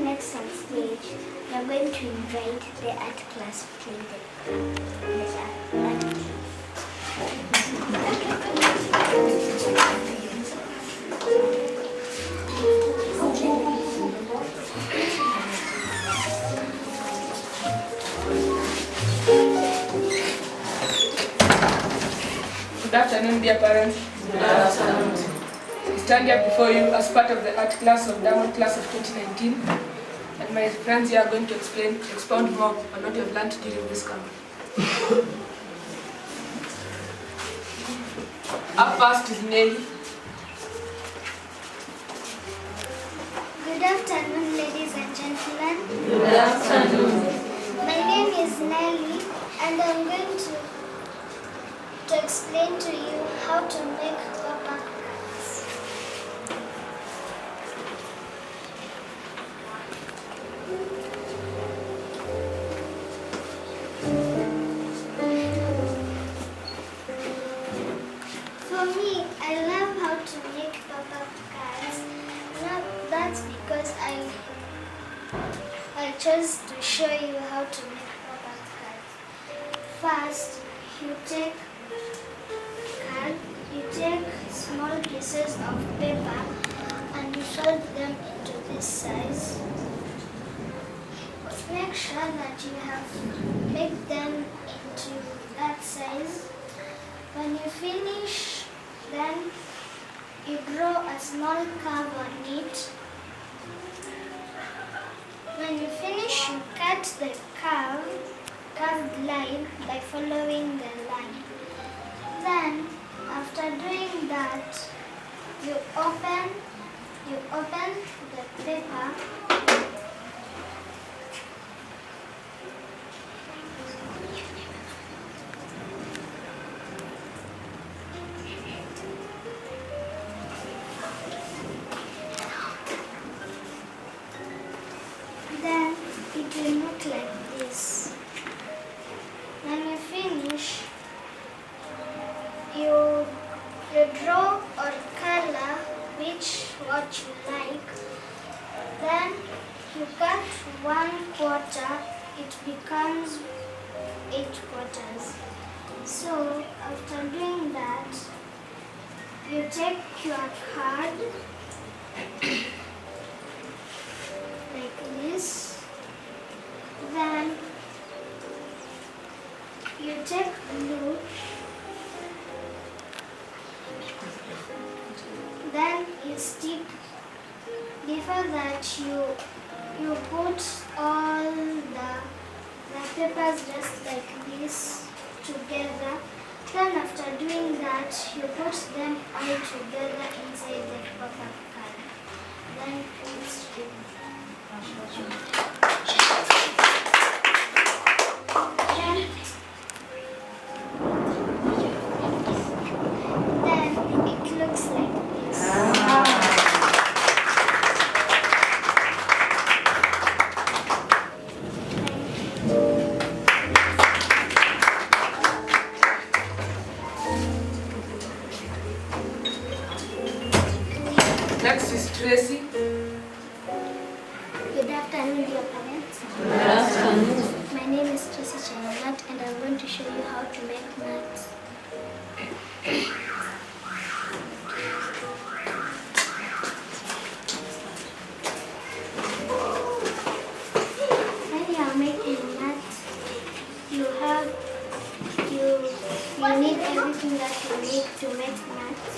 next on stage, we are going to invite the art class to play the art. Good afternoon, dear parents. Good afternoon. I stand here before you as part of the art class of Diamond class of 2019. And my friends here are going to expound more on what you have learned during this camp. Up first is Nelly. Good afternoon, ladies and gentlemen. Good afternoon. My name is Nelly, and I'm going to explain to you how to make Popup cards. For me, I love how to make Popup cards. Now, that's because I chose to show you how to make Popup cards. First, you take small pieces of paper and you fold them into this size. Make sure that you have made them into that size. When you finish, then you draw a small curve on it. When you finish, you cut the curved line by following the line. Then, after doing that, you open the paper. Then it will look like this. When you finish, you draw or color what you like. Then you cut 1/4, it becomes 8 quarters. So after doing that, you take your card like this. Then you take glue. Then you stick. Before that, you put all the papers just like this together. Then after doing that, you put them all together inside the Popup card. Then it's ready. Then it looks like this. Next is Tracy. Good afternoon, dear parents. Good afternoon. My name is Tracy Chanamat, and I'm going to show you how to make mats. When you are making mats, you need everything that you need to make mats.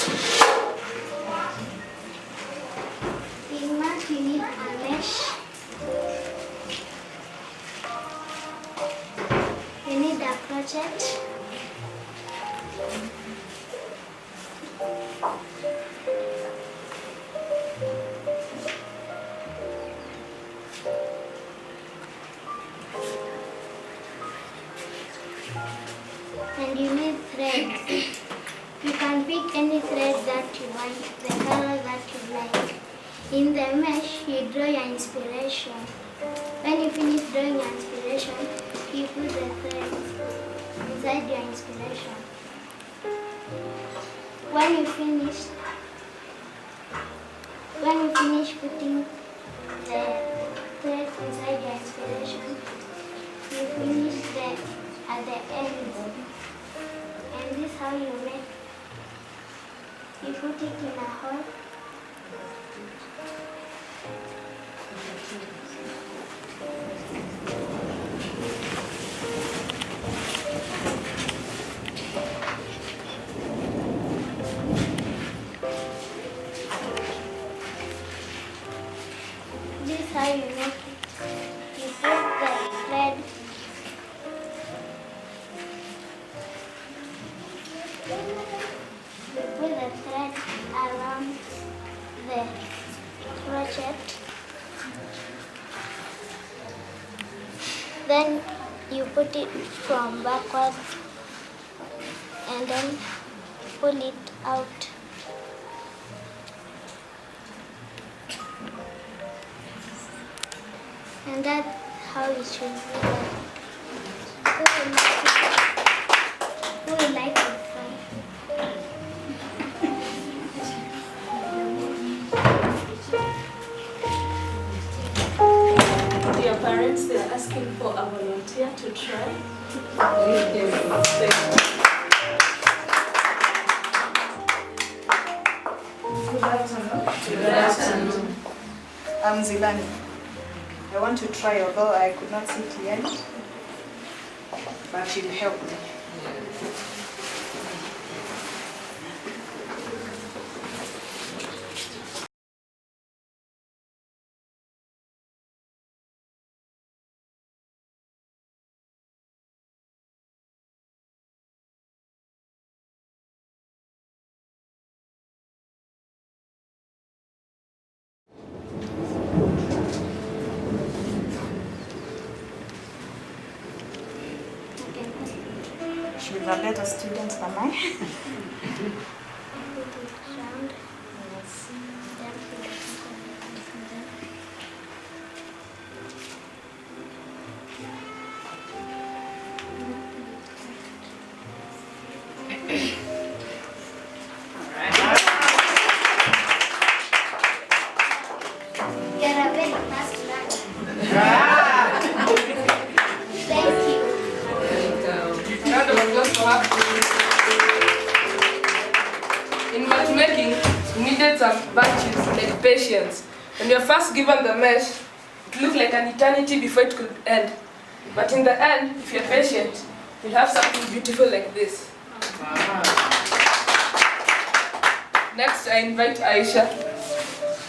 In mat, you need a mesh. You need a crochet. And you need thread. You can pick any thread that you want, the color that you like. In the mesh, you draw your inspiration. When you finish drawing your inspiration, you put the thread inside your inspiration. When you finish putting the thread inside your inspiration. You finish at the end. And this is how you make. You put it in a hole. This is how you make it. You put the thread. You put the thread around the crochet. Then you put it from backwards and then pull it out. And that's how it should be done. Who would like to try? Dear parents, they are asking for a volunteer to try. Good afternoon. Good afternoon. I'm Zilani. I want to try, although I could not see clearly, but you'll help me. She's a better student than I. Put it round. Then put it You're a very fast learner. Thank you. Round of applause for her. In matchmaking, you needed some virtues like patience. When you're first given the mesh, it looked like an eternity before it could end. But in the end, if you're patient, you'll have something beautiful like this. Next, I invite Aisha.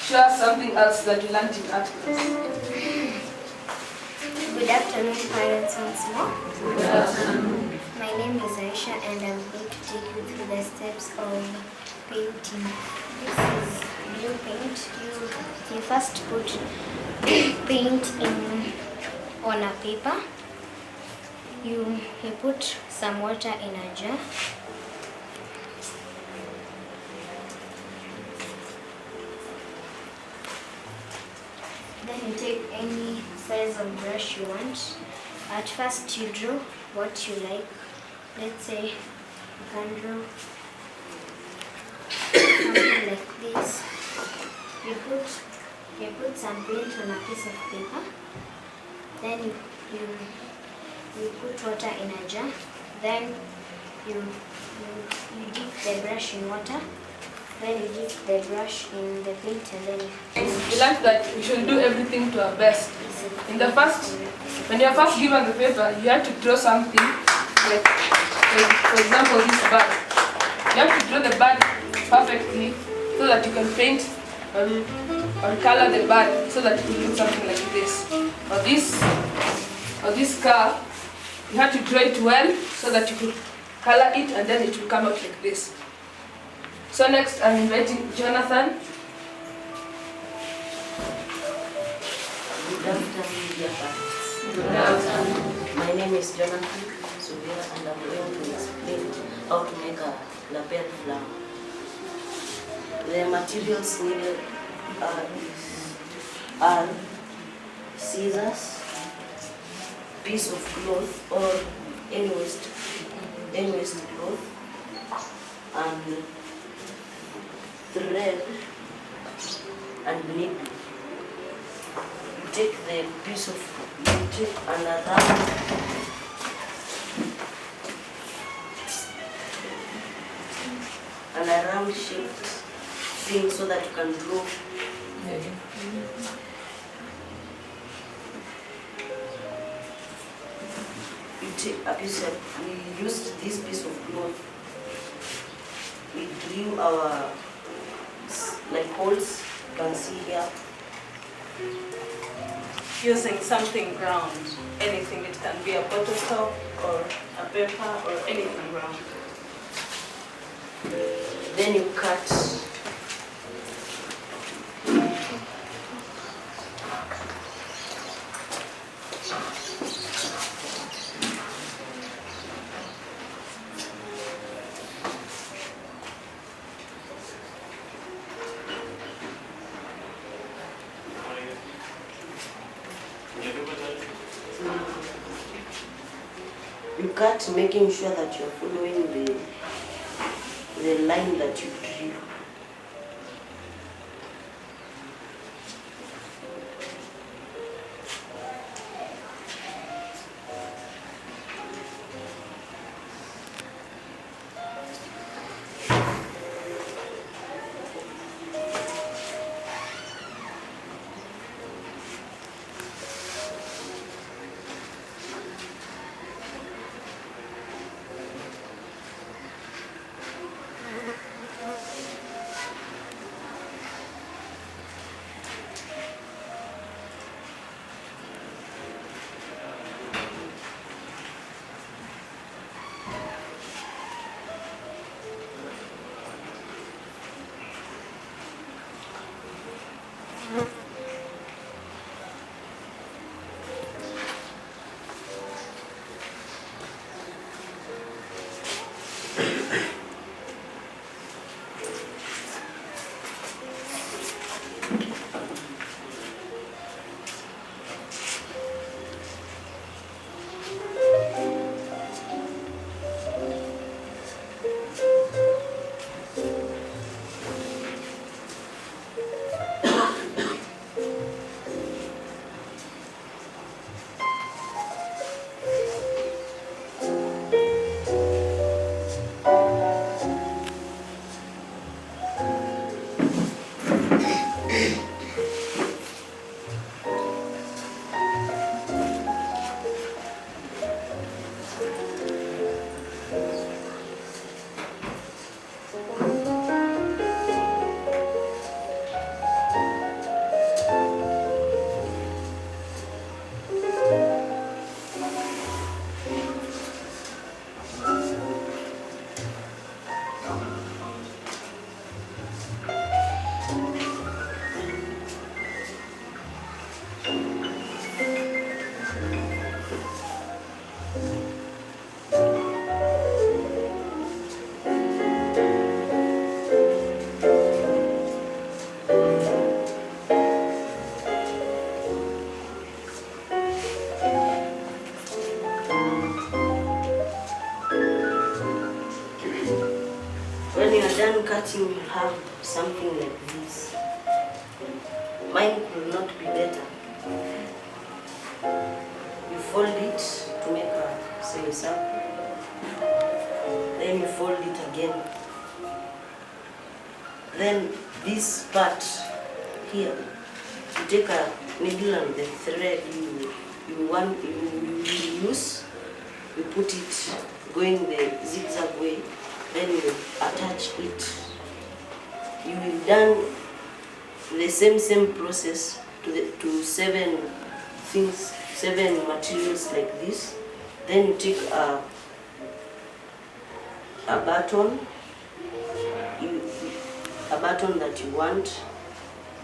Show us something else that you learned in art class. Good afternoon, parents once more. Good afternoon. My name is Aisha and I'm going to take you through the steps of painting. This is blue paint. You first put paint on a paper. You put some water in a jar. Then you take any size of brush you want. At first you draw what you like. Let's say you can draw something like this. You put some paint on a piece of paper. Then you put water in a jar. Then you dip the brush in water. Then you dip the brush in the paint and then We learned that we should do everything to our best. When you're first given the paper, you have to draw something like for example, this bird. You have to draw the bird perfectly so that you can paint or color the bird so that it will look something like this. Or this car, you have to draw it well so that you could color it and then it will come out like this. So next, I'm inviting Jonathan. Good afternoon, dear parents. Good afternoon. My name is Jonathan Suvira and I'm going to explain how to make a lapel flower. The materials needed are scissors, piece of cloth or any waste cloth, and thread and needle. take the piece of, you take an round shaped thing so that you can draw. You take a piece of, we used this piece of cloth. We drew our like holes, you can see here. Using something round, anything. It can be a bottle top or a paper or anything round. Then you cut. You cut, making sure that you're following the line that you drew. When you are done cutting, you have something like this. Mine will not be better. You fold it to make a semicircle. Then you fold it again. Then this part here, you take a needle and the thread you use, you put it going the zigzag way. Then you attach it. You will done the same process to 7 things, 7 materials like this. Then you take a button, a button that you want,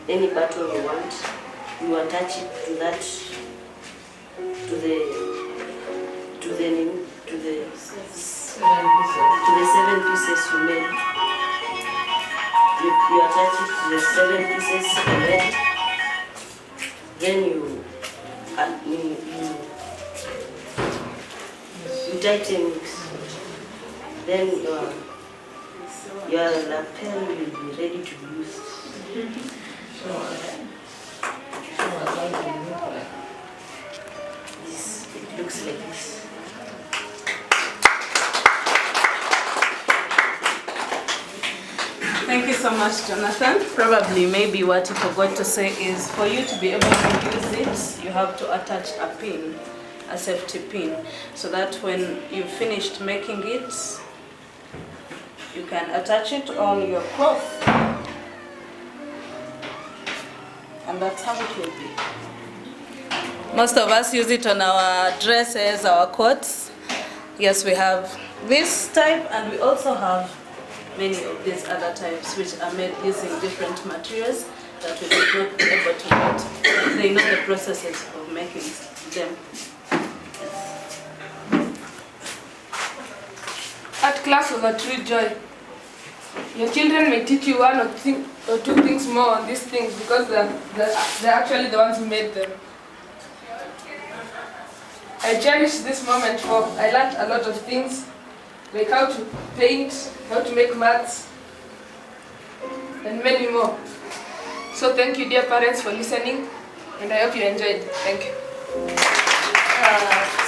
any button you want. You attach it to that, to the 7 pieces you made. You attach it to the 7 pieces you made. Then you tighten it. Then your lapel will be ready to be used. much, Jonathan. Probably, maybe what you forgot to say is for you to be able to use it, you have to attach a pin, a safety pin, so that when you've finished making it, you can attach it on your cloth. And that's how it will be. Most of us use it on our dresses, our coats. Yes, we have this type, and we also have many of these other types which are made using different materials that we will not be able to make. They know the processes of making them. Art class was a true joy. Your children may teach you one or two things more on these things because they're actually the ones who made them. I cherish this moment for I learned a lot of things, like how to paint, how to make mats, and many more. So thank you, dear parents, for listening, and I hope you enjoyed. Thank you.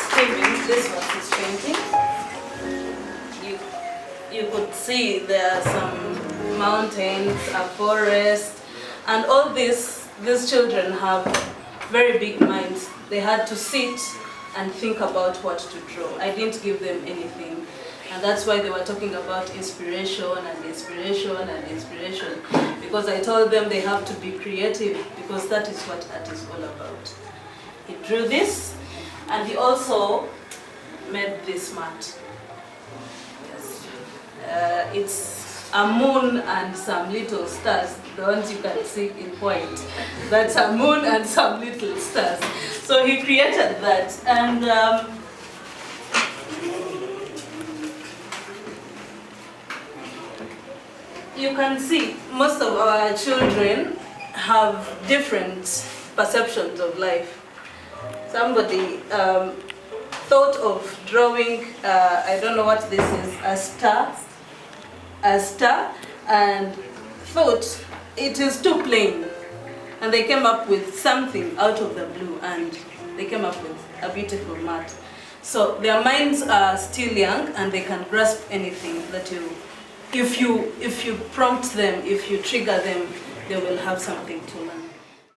Steven, this was his painting. You could see there are some mountains, a forest, and all these children have very big minds. They had to sit and think about what to draw. I didn't give them anything. And that's why they were talking about inspiration and inspiration and inspiration. Because I told them they have to be creative, because that is what art is all about. He drew this, and he also made this mat. Yes. It's a moon and some little stars, the ones you can see in white. That's a moon and some little stars. So he created that, and you can see most of our children have different perceptions of life. Somebody thought of drawing, I don't know what this is, a star, and thought it is too plain. And they came up with something out of the blue, and they came up with a beautiful mat. So their minds are still young, and they can grasp anything that if you prompt them, if you trigger them, they will have something to learn.